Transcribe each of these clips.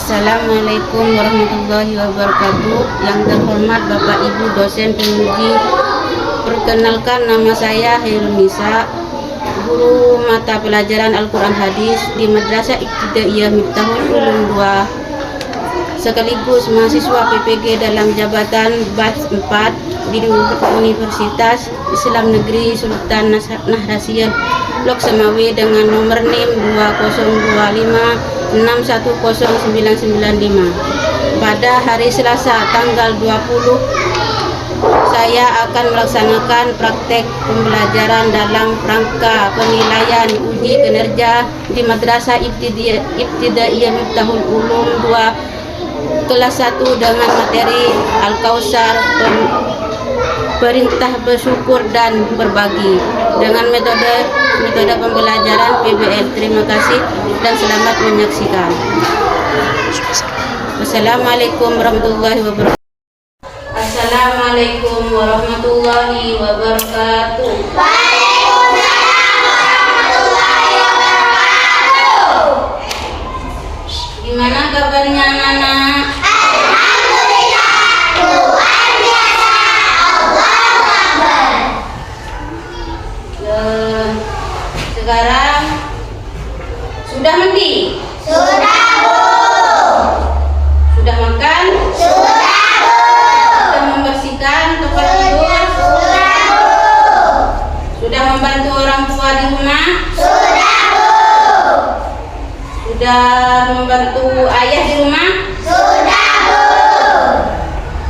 Assalamualaikum warahmatullahi wabarakatuh. Yang terhormat Bapak Ibu dosen penguji, perkenalkan nama saya Hairul Nisa, guru mata pelajaran Al-Quran Hadis di Madrasah Ibtidaiyah Miftahul Ulum 2, sekaligus mahasiswa PPG dalam jabatan batch 4 di Universitas Islam Negeri Sultan Nahrasyid Blok Semawi dengan nomor NIM 2025610995. Pada hari Selasa tanggal 20 saya akan melaksanakan praktek pembelajaran dalam rangka penilaian uji kinerja di Madrasah Ibtidaiyah Miftahul Ulum 2 kelas 1 dengan materi Al-Kausar, perintah bersyukur dan berbagi dengan metode pembelajaran PBL. Terima kasih dan selamat menyaksikan. Wassalamualaikum warahmatullahi wabarakatuh. Assalamualaikum warahmatullahi wabarakatuh. Waalaikumsalam warahmatullahi wabarakatuh. Gimana kabarnya anak-anak? Alhamdulillah, luar biasa. Allahu Akbar. Sekarang sudah mandi? Sudah, Bu. Sudah makan? Sudah, Bu. Sudah membersihkan tempat tidur? Sudah, Bu. Sudah membantu orang tua di rumah? Sudah, Bu. Sudah membantu ayah di rumah? Sudah, Bu.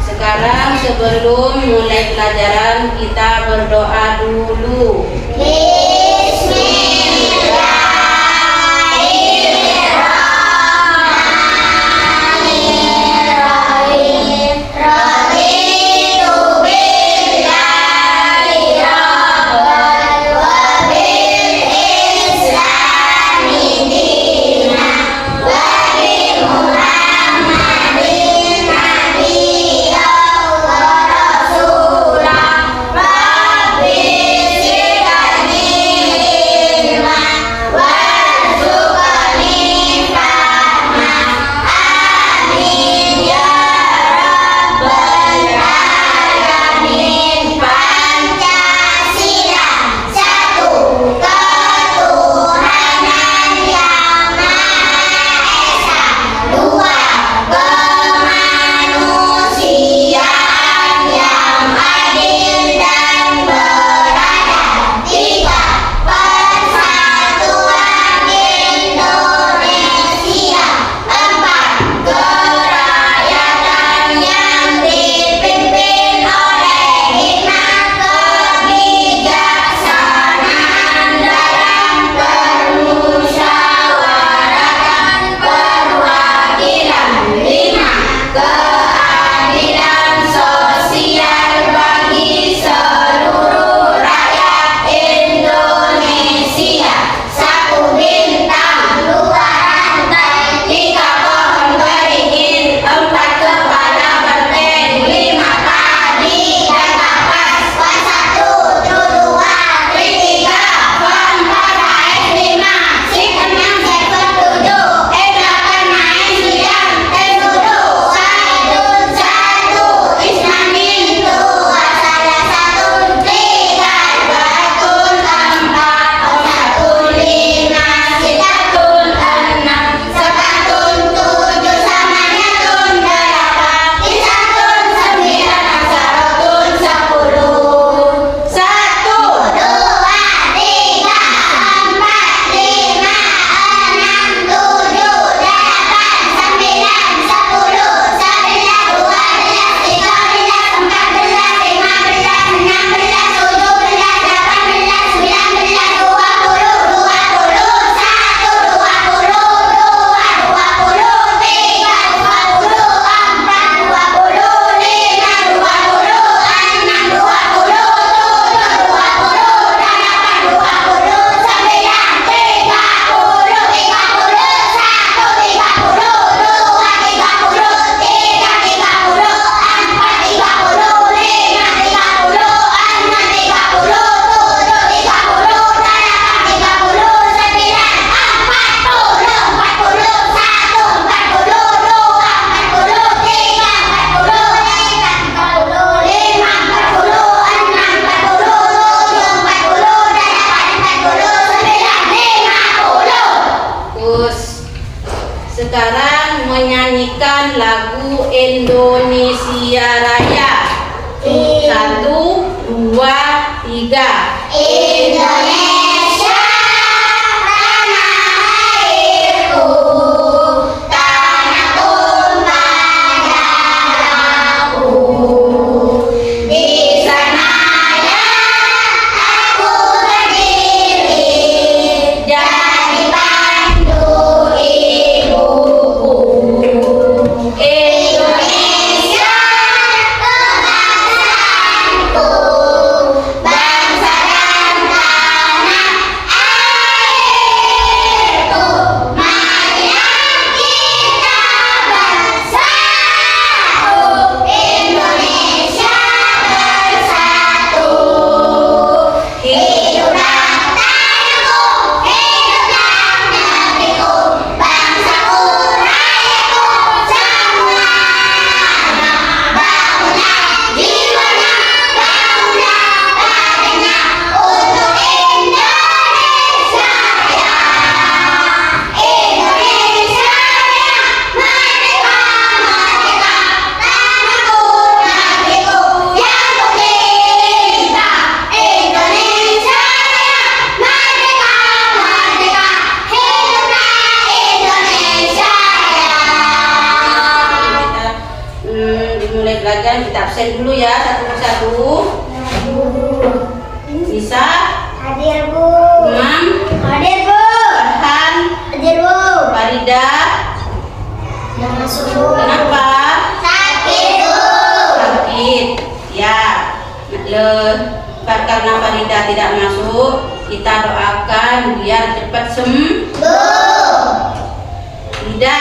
Sekarang sebelum mulai pelajaran kita berdoa dulu. Bismillahirrahmanirrahim. Raditu billahi rabban wa bil islami dinan wa bi Muhammadin nabiyyan wa rasulan. Rabbi Sekarang menyanyikan lagu Indonesia Raya. 1, 2, 3. Indonesia tanah airku, tanah tumpah darahku. Di sananya aku berdiri, jadi pandu ibuku. Indonesia kebangsaanku, bangsa dan tanah airku. Marilah kita bersatu, Indonesia bersatu. Hiduplah tanahku, hiduplah negeriku, bangsaku, rakyatku semuanya. Bangunlah jiwanya, bangunlah badannya untuk Indonesia Raya. Indonesia Raya, merdeka, merdeka, tanahku, negeriku yang ku cinta. Indonesia Raya, merdeka, merdeka, hiduplah Indonesia Raya. Kita dimulai pelajaran, kita absen dulu ya satu persatu. Nisa, Hadir Bu. Imam, Hadir Bu. Farhan, Hadir Bu. Farida. Yang masuk Bu. Kenapa? Sakit Bu. Sakit. Ya. Karena Farida tidak masuk, kita doakan biar cepat sembuh. Bu. Farida,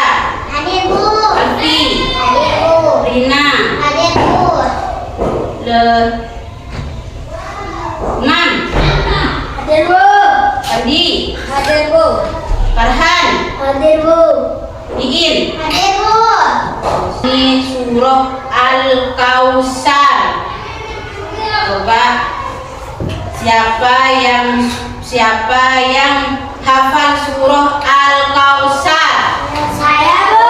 Hadir Bu. Alfi, Hadir Bu. Rina, Hadir Bu. Imam, Hadir Bu. Andi, Hadir Bu. Farhan, Hadir Bu. Iin. Hadir Bu. Ini surah Al-Kausar. Coba siapa yang hafal surah Al-Kausar? Saya Bu.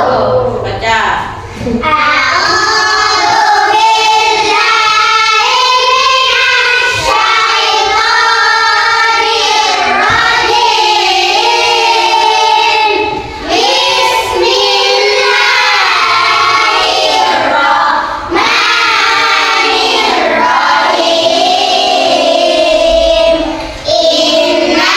Oh, baca. A'udzu billahi minasy syaithanir rajim. Bismillahirrahmanirrahim. Inna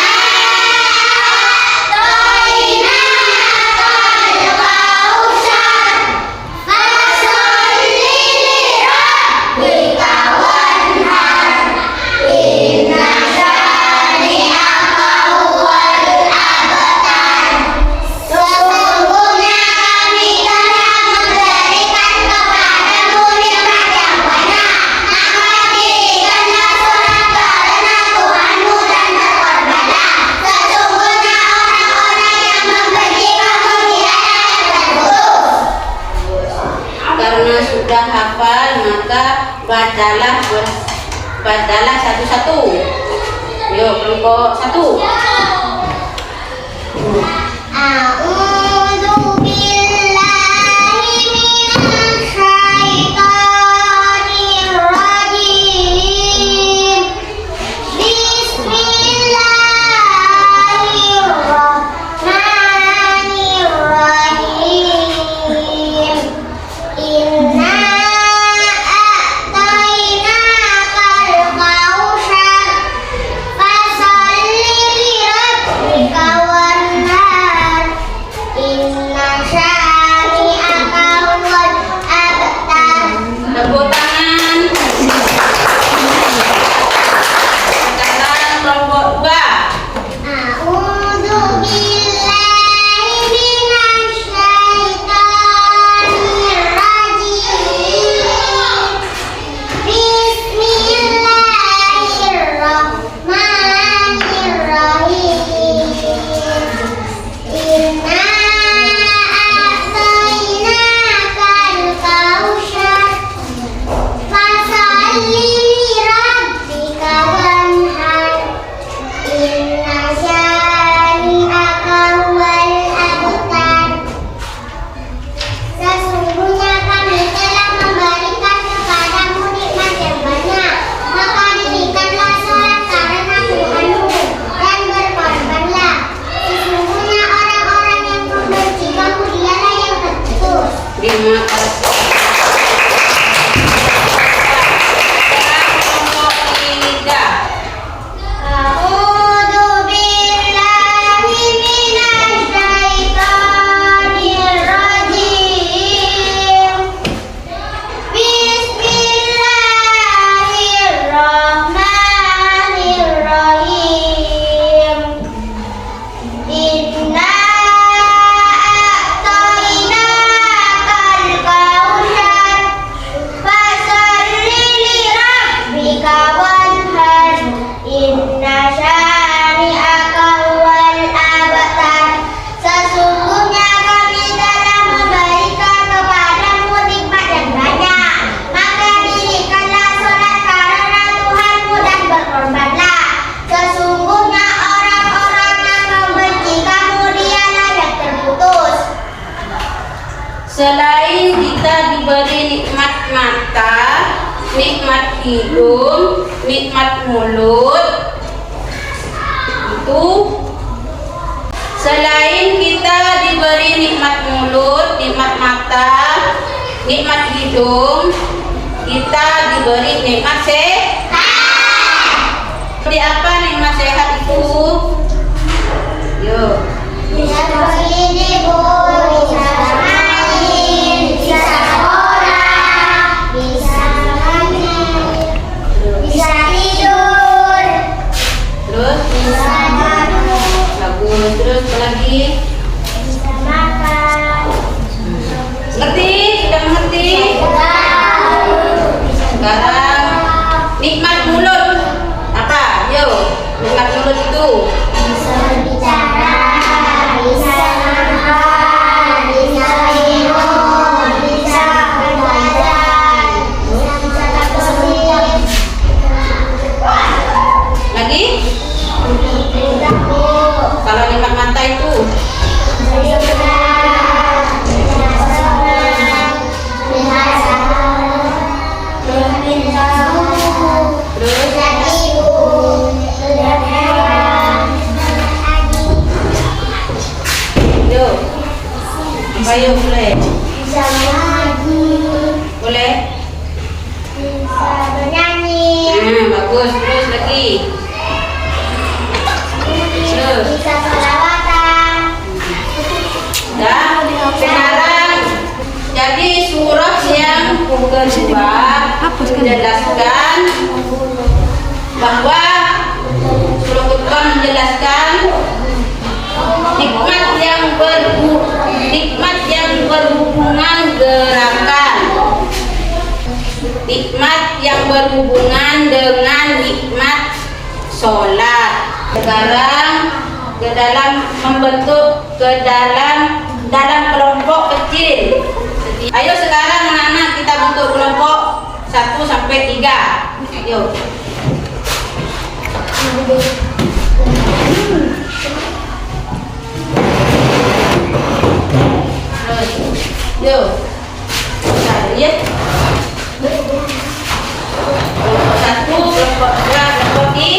sudah hafal maka bacalah satu-satu. Yuk, kelompok 1. A'udzu billahi minasy syaithanir rajim. Bismillahirrahmanirrahim. Inna a'tainakal kautsar, fasholli li rabbika wanhar. Selain kita diberi nikmat mata, nikmat hidung, nikmat mulut, itu selain kita diberi nikmat mulut, nikmat mata, nikmat hidung, kita diberi nikmat sehat. Seperti apa nikmat sehat itu? Yuk. Bisa begini Bu, bisa main, bisa sekolah, bisa main, bisa tidur, Terus? bisa duduk, Bagus. Terus apa lagi? bisa makan, Ngerti? Sudah mengerti? Sekarang nikmat mulut apa? Yuk, nikmat mulut itu. bisa berbicara, bisa makan, bisa minum, bisa berjalan, bisa berkelit, Lagi? bisa Bu, Kalau nikmat mata itu bisa berenang, bisa senang, bisa sabar, bisa sembuh, terus bisa tidur, bisa hewan, yuk. Apa yuk boleh? bisa mengaji, Boleh? bisa bernyanyi, Bagus. Terus lagi. Terus. bisa selawatan, Dan sekarang jadi surah yang kedua menjelaskan bahwa surah kedua menjelaskan nikmat yang berhubungan gerakan, nikmat yang berhubungan dengan nikmat sholat. Sekarang ke dalam membentuk dalam kelompok kecil. Ayo sekarang anak-anak kita bentuk kelompok 1 sampai 3. Yuk. Terus, yuk. Kita lihat. Kelompok 1, kelompok 2, kelompok 3.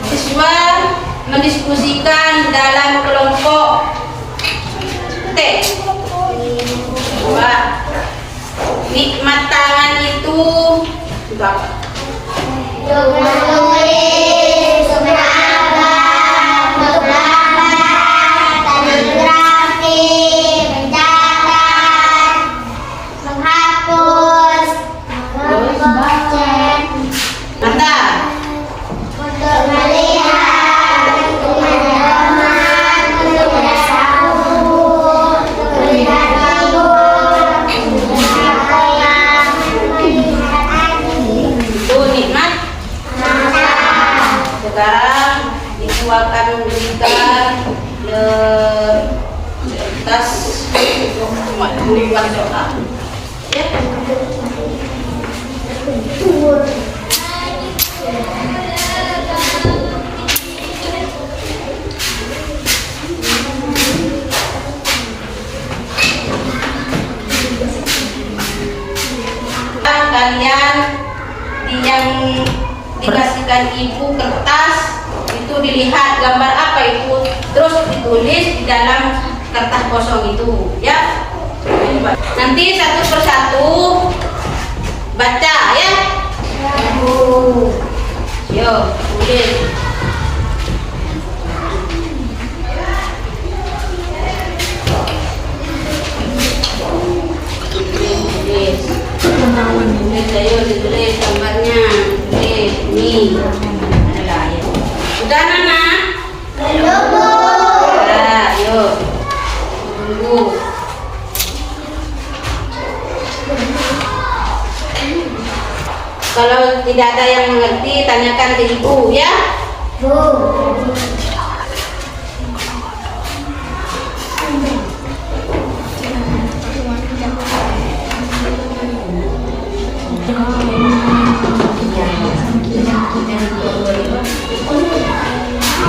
Siswa mendiskusikan dalam kelompok T. Coba, nikmat tangan itu apa? untuk menulis, berabang, bergambar, kaligrafi, mencatat, menghapus, membaca, Mata. untuk melihat, untuk mendengar, untuk bersambung, untuk melihat rambut, untuk melihat ayam, untuk melihat anjing. Itu nikmat. Sekarang ibu akan memberikan tas untuk doa. Ya. Kalian yang dikasihkan ibu kertas itu dilihat gambar apa itu, terus ditulis di dalam kertas kosong itu, ya. Nanti satu persatu baca, ya. Yo, tulis. Tulis. Tulis, ayo ditulis. ini. Adalah ya. Udah Nana? Belum. Udah, yuk. Tunggu. Kalau tidak ada yang mengerti, tanyakan ke ibu ya. Bu.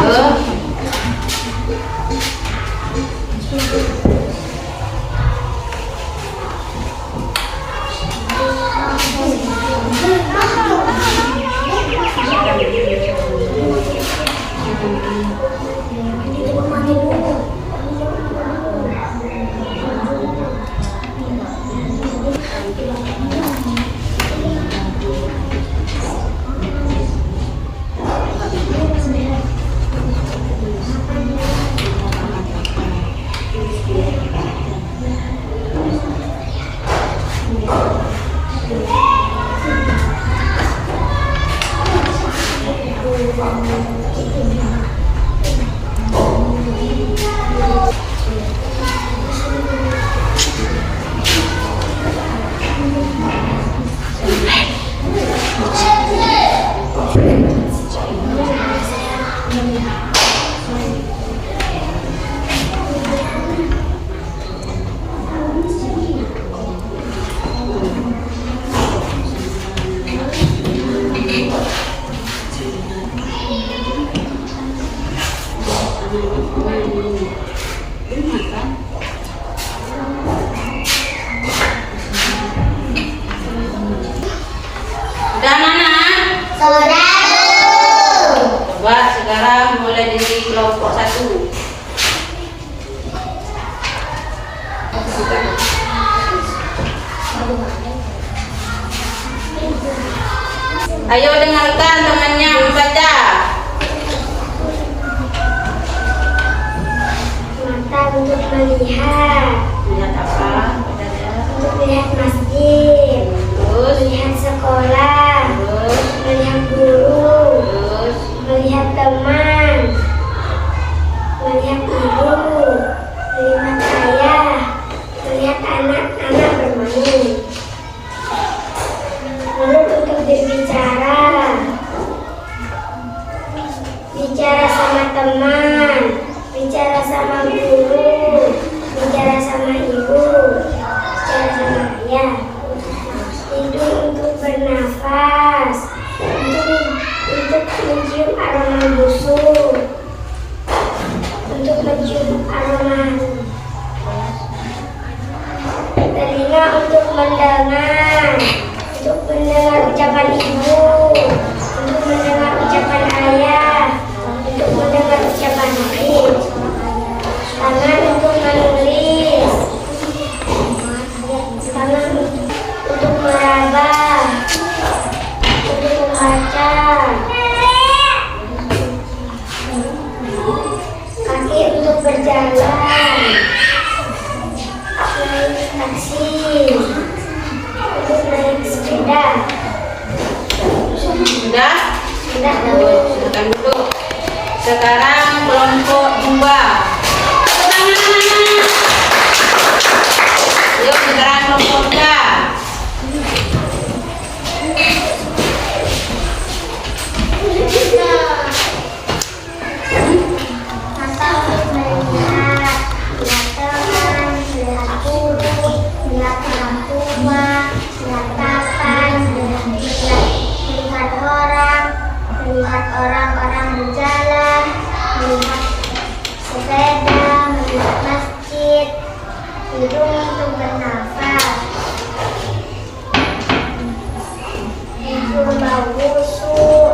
Yuk. Udah Nana? Sudah. Coba sekarang mulai dari kelompok 1. Ayo dengarkan temannya membaca. Mata untuk melihat. Lihat apa? Bacanya. Untuk melihat masjid. Terus, Melihat sekolah. terus, Melihat guru. terus. Melihat teman. Melihat ibu. Melihat ayah. Melihat anak-anak bermain. Mulut untuk berbicara. Bicara sama teman. Bicara sama guru. Bicara sama ibu. Bicara sama ayah. Hidung untuk bernafas. Untuk mencium aroma busuk. Untuk mencium aroma. Telinga untuk mendengar. Untuk mendengar ucapan ibu. Untuk mendengar ucapan ayah. Untuk mendengar ucapan ibu. Tangan untuk menulis. Tangan untuk meraba. Untuk membaca. Kaki untuk berjalan. Naik taksi. Untuk naik sepeda. Sudah? Sudah Silakan duduk. Sekarang kelompok 2. Yuk sekarang kelompok 3. Mata untuk melihat, melihat teman, melihat guru, melihat orang tua, melihat papan, melihat orang, melihat orang-orang berjalan, melihat sepeda, melihat masjid, hidung untuk bernafas, hidung bau busuk.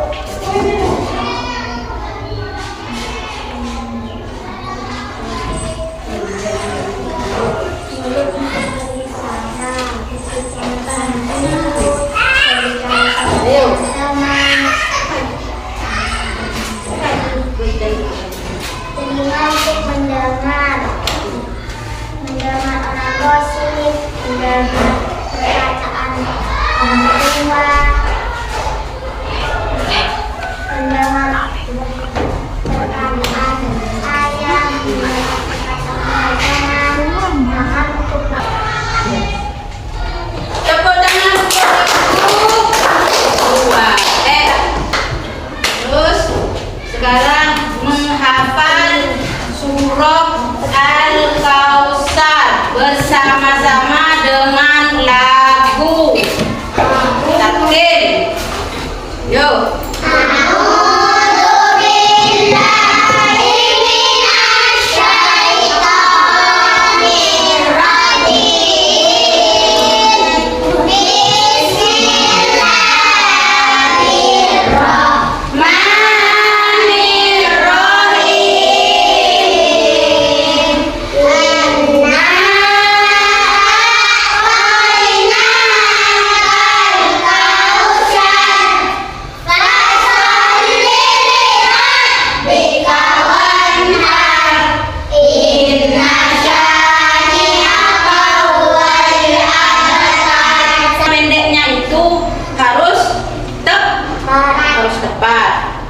Ayo. Telinga untuk mendengar orang gosip, mendengar perkataan orang tua.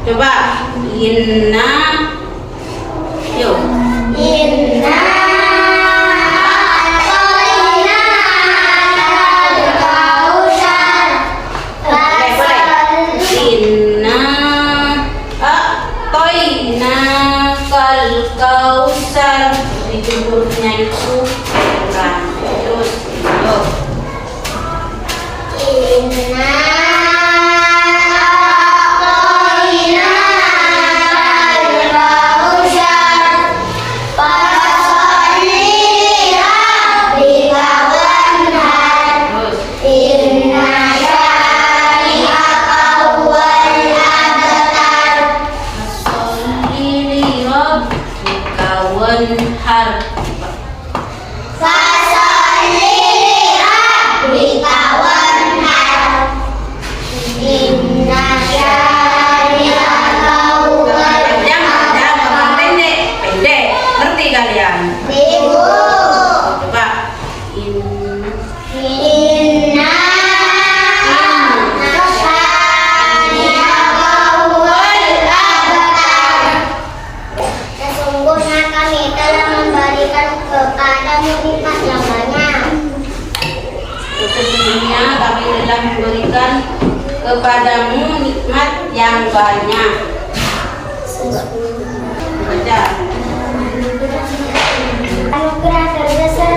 Coba inna. Yuk. Inna a'toina al-kautsar. Boleh. Inna a'toina kal kausar. Itu hurufnya itu kurang. Terus, yuk. Inna a'toina al-kautsar. Fasholli lirabbika wanhar. Terus. Inna syani'aka huwal abtar. Sholli li rabbika wanhar. Fasholli lirabbika wanhar. Inna syani'aka huwal Panjang, panjang, apa pendek? Pendek. Ngerti kalian? Ibu. Coba. Inna syani'aka huwal abtar. Sesungguhnya kami telah memberikan kepadamu nikmat yang banyak. Sesungguhnya kami telah memberikan kepadamu nikmat yang banyak. Baca. Anugerah terbesar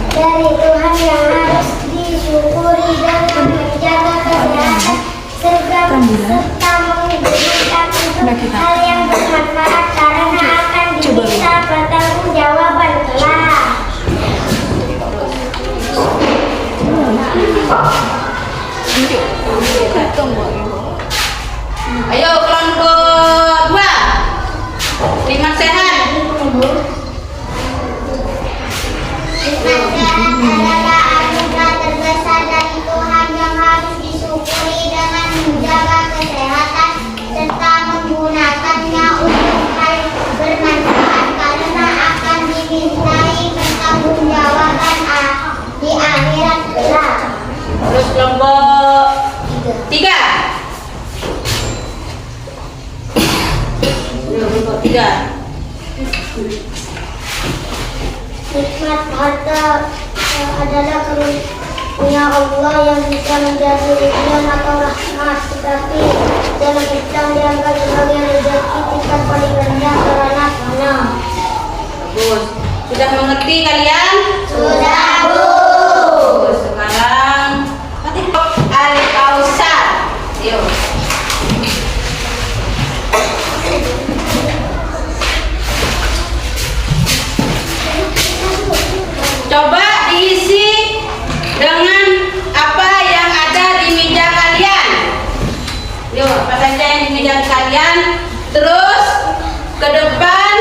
dari Tuhan yang harus disyukuri dengan menjaga kesehatan serta memberikan untuk hal yang bermanfaat karena akan diminta pertanggungjawaban kelak. Ayo kelompok 2. Nikmat sehat. Nikmat adalah anugerah terbesar dari Tuhan yang harus disyukuri dengan menjaga kesehatan serta menggunakannya untuk hal bermanfaat karena akan dimintai pertanggungjawaban di akhirat kelak. Terus kelompok 3. Kelompok 3. Nikmat harta adalah karunia Allah yang bisa menjadi ujian atau rahmat, tetapi dalam Islam dianggap sebagai rezeki tingkat paling rendah karena fana. Bagus. Sudah mengerti kalian? Sudah, Bu. Terus sekarang Al-Kausar. Yuk. Coba diisi dengan apa yang ada di meja kalian. Yuk, apa saja yang di meja kalian. Terus ke depan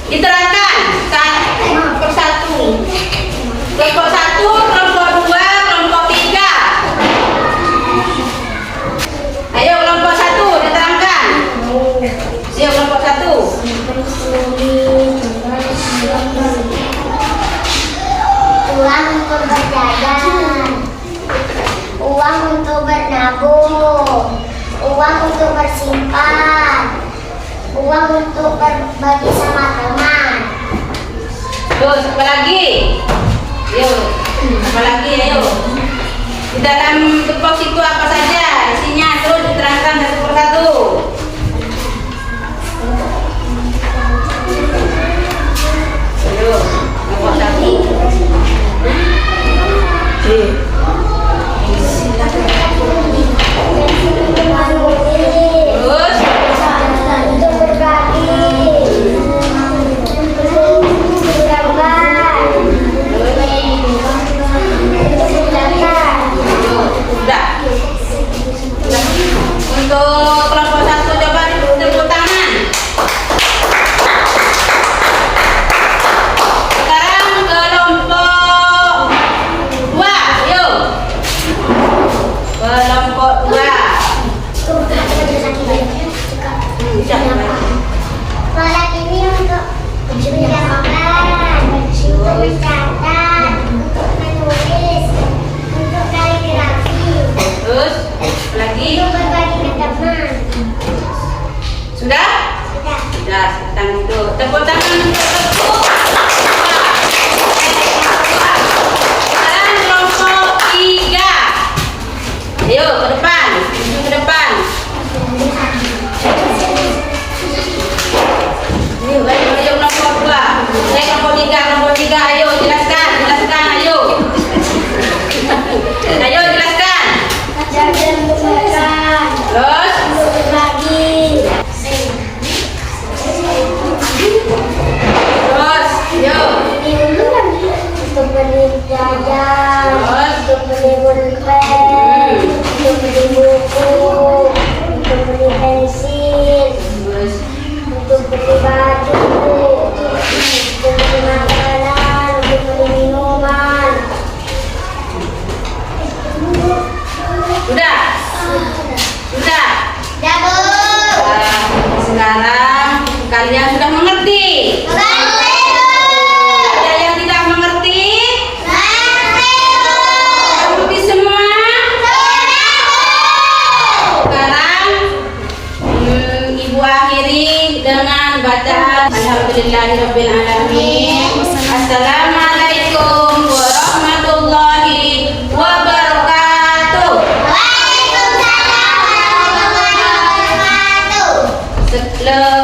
diterangkan satu persatu. Kelompok 1, kelompok 2, kelompok 3. Ayo kelompok 1 diterangkan. Siap kelompok 1. Uang untuk berdagang, uang untuk bernabung, uang untuk bersimpan, uang untuk berbagi sama teman. Terus apa lagi? Yuk, apa lagi ayo. Di dalam box itu apa saja isinya terus diterangkan satu persatu. Ayo, kelompok 1. Terus Untuk berbagi, untuk bergambar, untuk belajar. udah. Untuk kelompok 1 coba tepuk tangan. Sekarang kelompok 2, yuk. Kelompok 2. Sholat ini untuk menjalankan, untuk mencatat, untuk menulis, untuk kaligrafi, Terus apa lagi? untuk berbagi ke teman. Sudah? Sudah, duduk. Tepuk tangan untuk Teguh. Sekarang kelompok 3. Ayo ke depan, menuju ke depan. Ayo kelompok 2. Kelompok 3, ayo jelaskan, ayo. Ayo jelaskan. Jajan untuk makan. Terus Untuk lagi. Terus, yuk. Untuk beli jajan. Terus? Untuk beli pulpen. Untuk beli buku. Untuk beli pensil. Terus, Untuk beli baju. Untuk beli makanan. Untuk beli minuman. sudah? Sudah? Nah, sekarang kalian sudah mengerti? Ada yang tidak mengerti? Mengerti semua? Sekarang Ibu akhiri dengan bacaan Alhamdulillahirrabbilalamin. Assalamualaikum warahmatullahi wabarakatuh. Kalau